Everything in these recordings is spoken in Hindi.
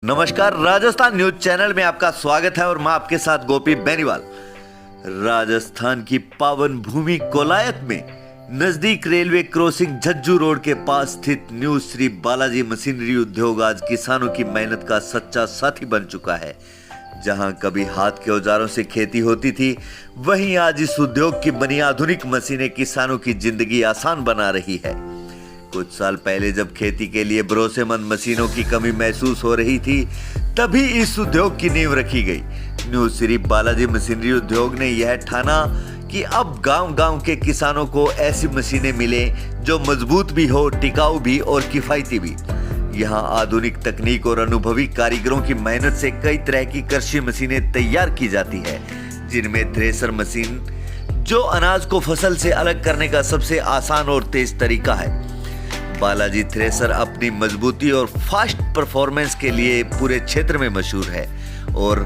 नमस्कार, राजस्थान न्यूज चैनल में आपका स्वागत है और मैं आपके साथ गोपी बेनीवाल। राजस्थान की पावन भूमि कोलायत में नजदीक रेलवे क्रॉसिंग झज्जू रोड के पास स्थित न्यू श्री बालाजी मशीनरी उद्योग आज किसानों की मेहनत का सच्चा साथी बन चुका है। जहां कभी हाथ के औजारों से खेती होती थी, वहीं आज इस उद्योग की बनी आधुनिक मशीनें किसानों की जिंदगी आसान बना रही है। कुछ साल पहले जब खेती के लिए भरोसेमंद मशीनों की कमी महसूस हो रही थी, तभी इस उद्योग की नींव रखी गई। न्यू श्री बालाजी मशीनरी उद्योग ने यह ठाना कि अब गांव-गांव के किसानों को ऐसी मशीनें मिले जो मजबूत भी हो, टिकाऊ भी और किफायती भी। यहाँ आधुनिक तकनीक और अनुभवी कारीगरों की मेहनत से कई तरह की कृषि मशीनें तैयार की जाती है, जिनमें थ्रेसर मशीन जो अनाज को फसल से अलग करने का सबसे आसान और तेज तरीका है। बालाजी थ्रेसर अपनी मजबूती और फास्ट परफॉर्मेंस के लिए पूरे क्षेत्र में मशहूर है और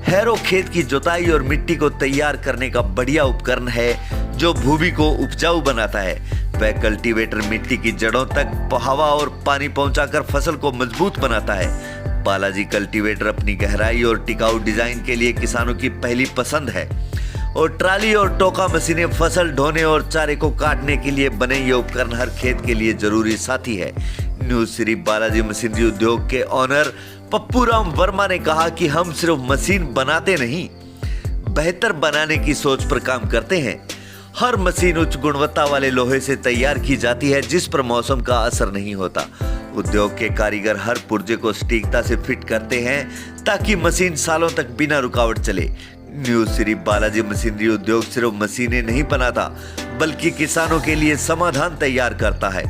हैरो खेत की जुताई और मिट्टी को तैयार करने का बढ़िया उपकरण है जो भूमि को उपजाऊ बनाता है। वह कल्टीवेटर मिट्टी की जड़ों तक हवा और पानी पहुंचाकर फसल को मजबूत बनाता है। बालाजी कल्टीवेटर अपनी गहराई और टिकाऊ डिजाइन के लिए किसानों की पहली पसंद है और ट्राली और टोका मशीनें फसल ढोने और चारे को काटने के लिए बने ये उपकरण हर खेत के लिए जरूरी साथी है। न्यू श्री बालाजी मशीनरी उद्योग के ऑनर पप्पूराम वर्मा ने कहा कि हम सिर्फ मशीन बनाते नहीं, बेहतर बनाने की सोच पर काम करते हैं। हर मशीन उच्च गुणवत्ता वाले लोहे से तैयार की जाती है जिस पर मौसम का असर नहीं होता। उद्योग के कारीगर हर पुर्जे को सटीकता से फिट करते हैं ताकि मशीन सालों तक बिना रुकावट चले। न्यू श्री बालाजी मशीनरी उद्योग सिर्फ मशीनें नहीं बनाता, बल्कि किसानों के लिए समाधान तैयार करता है।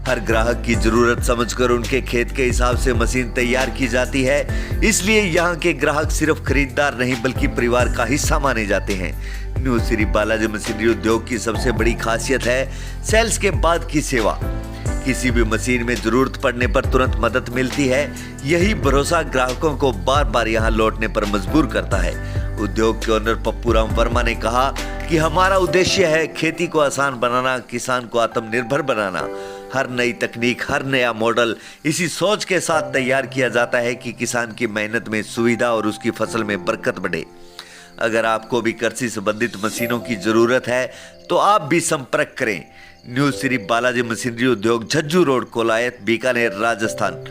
हर ग्राहक की जरूरत समझकर उनके खेत के हिसाब से मशीन तैयार की जाती है, इसलिए यहाँ के ग्राहक सिर्फ खरीदार नहीं बल्कि परिवार का हिस्सा माने जाते हैं। न्यू श्री बालाजी मशीनरी उद्योग की सबसे बड़ी खासियत है सेल्स के बाद की सेवा। किसी भी मशीन में जरूरत पड़ने पर तुरंत मदद मिलती है। यही भरोसा ग्राहकों को बार बार यहाँ लौटने पर मजबूर करता है। उद्योग के ओनर पप्पूराम वर्मा ने कहा कि हमारा उद्देश्य है खेती को आसान बनाना, किसान को आत्मनिर्भर बनाना। हर नई तकनीक, हर नया मॉडल इसी सोच के साथ तैयार किया जाता है कि किसान की मेहनत में सुविधा और उसकी फसल में बरकत बढ़े। अगर आपको भी कृषि संबंधित मशीनों की जरूरत है तो आप भी संपर्क करें। न्यू श्री बालाजी मशीनरी उद्योग झज्जू रोड कोलायत, बीकानेर, राजस्थान,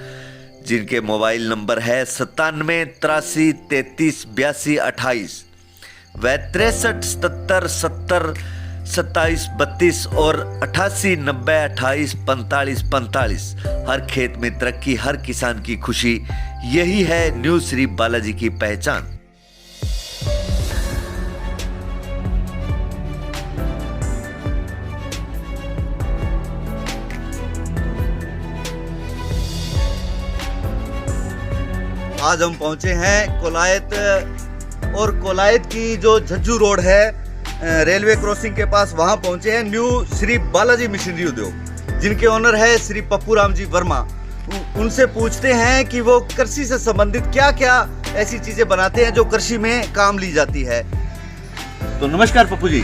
जिनके मोबाइल नंबर है 97 83 33 82 28 व 63 77 70 27 32 और 88 90 28 45 45। हर खेत में तरक्की, हर किसान की खुशी, यही है न्यू श्री बालाजी की पहचान। आज हम पहुंचे हैं कोलायत और कोलायत की जो झज्जू रोड है रेलवे क्रॉसिंग के पास, वहां पहुंचे हैं न्यू श्री बालाजी मशीनरी उद्योग, जिनके ओनर है श्री पप्पूराम जी वर्मा। उनसे पूछते हैं कि वो कृषि से संबंधित क्या क्या ऐसी चीजें बनाते हैं जो कृषि में काम ली जाती है। तो नमस्कार पप्पू जी।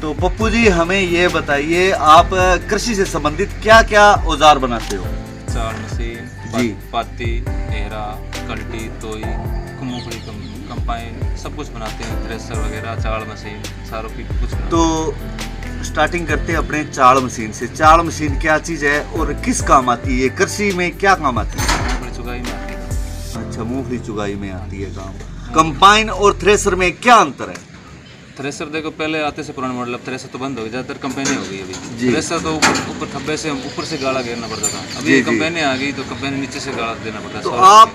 तो पप्पू जी, हमें ये बताइए, आप कृषि से संबंधित क्या क्या औजार बनाते हो? चार मशीन जी, पाती, एरा, कल्टी, तोई, मूंगफली कंपाइन सब कुछ बनाते हैं। थ्रेसर वगैरह, चाड़ मशीन, सारों की कुछ बनाते हैं। तो स्टार्टिंग करते हैं अपने चाड़ मशीन से। चाड़ मशीन क्या चीज़ है और किस काम आती है? कृषि में क्या काम आती है? मूंगफली चुगाई में आती है। अच्छा, मूंगफली चुगाई में आती है काम। कंपाइन और थ्रेसर में क्या अंतर है? थ्रेसर देखो, पहले आते से पुराने मॉडल, अब थ्रेसर तो बंद हो गई, ज्यादातर कंपनी हो गई अभी। जी। थ्रेसर तो ऊपर थब्बे से ऊपर से गाड़ा घेरना पड़ता था, अभी जी, कंपनी आ गई तो कंपनी नीचे से गाड़ा देना पड़ता है। तो आप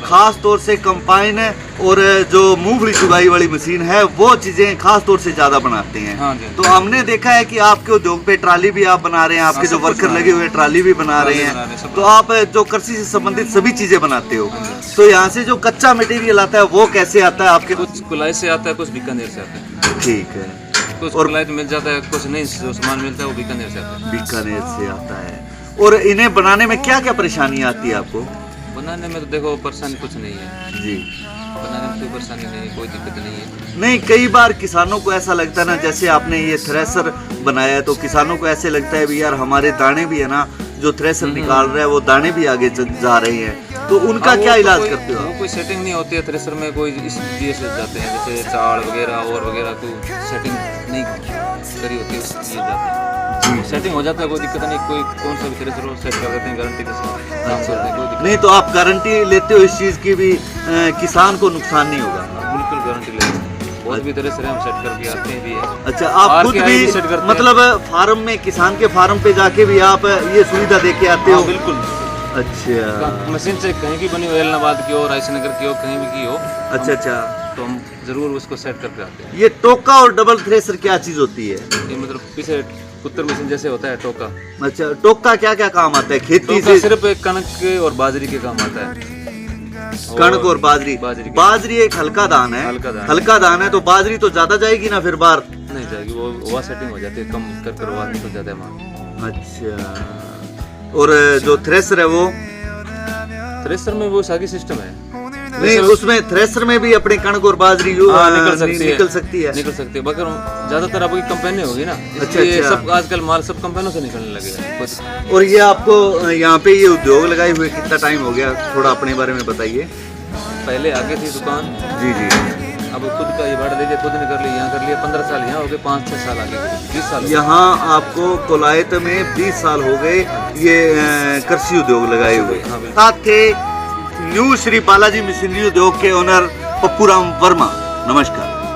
खास तौर से कंपाइन और जो मूंगफली चुगाई वाली मशीन है वो चीजें खास तौर से ज्यादा बनाते हैं। हाँ जी। तो हमने देखा है कि आपके उद्योग पे ट्राली भी आप बना रहे हैं, आपके जो वर्कर लगे हुए ट्राली भी बना रहे हैं। तो आप जो कृषि से संबंधित सभी चीजें बनाते हो। तो यहाँ से जो कच्चा मटेरियल आता है वो कैसे आता है आपके? कुछ कुलाई से आता है, कुछ बीकानेर से आता है। ठीक है। कुछ और कुलाई मिल जाता है, कुछ नहीं, जो सामान मिलता है वो बीकानेर से आता है। बीकानेर से आता है। और इन्हें बनाने में क्या क्या परेशानी आती है आपको? बनाने में तो देखो परेशानी कुछ नहीं है जी, बनाने में कोई परेशानी नहीं है, कोई दिक्कत नहीं है। नहीं, कई बार किसानों को ऐसा लगता है ना, जैसे आपने ये थ्रेसर बनाया है तो किसानों को ऐसे लगता है भी यार हमारे दाने भी है ना जो थ्रेसर निकाल रहा है वो दाने भी आगे जा रहे हैं। तो उनका हाँ, वो क्या तो इलाज कोई- करते हो वो आप? कोई सेटिंग नहीं होती है थ्रेसर में, कोई इस लिए से जाते हैं, जैसे चाड़ वगैरह और वगैरह को सेटिंग नहीं करी होती है इसलिए जाते हैं। सेटिंग हो जाता है, कोई दिक्कत नहीं, कोई कौन सा भी थ्रेसर हो सेट कर देते हैं, गारंटी के साथ काम करते हैं, कोई दिक्कत नहीं तो आप गारंटी लेते हो इस चीज की भी, किसान को नुकसान नहीं होगा? नहीं, बिल्कुल गारंटी लेते हैं। बहुत भी थ्रेसर हम सेट करके आते हैं भी है। अच्छा, आप RKI खुद भी भी सेट करते हैं। मतलब फार्म में, किसान के फार्म पे जाके भी आप ये सुविधा दे के आते हो? हाँ, बिल्कुल। अच्छा मशीन से कहीं की बनी हो, एलनाबाद की हो, रायसनगर की हो, कहीं भी की हो, अच्छा अच्छा। तो हम जरूर उसको सेट करके आते हैं। ये टोका और डबल थ्रेसर क्या चीज होती है? ये मतलब पीछे कुत्तर मशीन जैसे होता है टोका, अच्छा, टोका क्या क्या काम आता है खेती टोका से? सिर्फ एक कनक के और बाजरी के काम आता है। कणक और बाजरी। बाजरी की- बाजरी एक हल्का दान है, हल्का दान है तो बाजरी तो ज्यादा जाएगी ना फिर बार? नहीं जाएगी, वो वहाँ सेटिंग हो जाती है, कम कर वहाँ निकल जाता है माल। अच्छा, और जो थ्रेसर है वो? थ्रेसर में वो सागी सिस्टम है। नहीं, उसमें थ्रेसर में भी अपने कणक और बाजरी हाँ, निकल सकती है, निकल सकती है। निकल सकती है, मगर ज्यादातर आपकी कंपनी होगी ना, अच्छा, इसलिए अच्छा। सब आजकल माल सब कंपनियों से निकलने लगे हैं। और ये आपको यहाँ पे ये उद्योग लगाए हुए कितना टाइम हो गया, थोड़ा अपने बारे में बताइए। पहले आगे थी दुकान, जी जी। अब खुद का ये बाड़ा दीजिए, खुद ने कर लिया, यहाँ कर लिया, 15 साल यहाँ हो गए, 5-6 साल आगे 20 साल हो गए। यहाँ आपको कोलायत में 20 साल हो गए ये कृषि उद्योग लगाए हुए। हाँ, बिल्कुल। साथ थे न्यू श्री बालाजी मशीनरी उद्योग के ओनर पप्पूराम वर्मा। नमस्कार।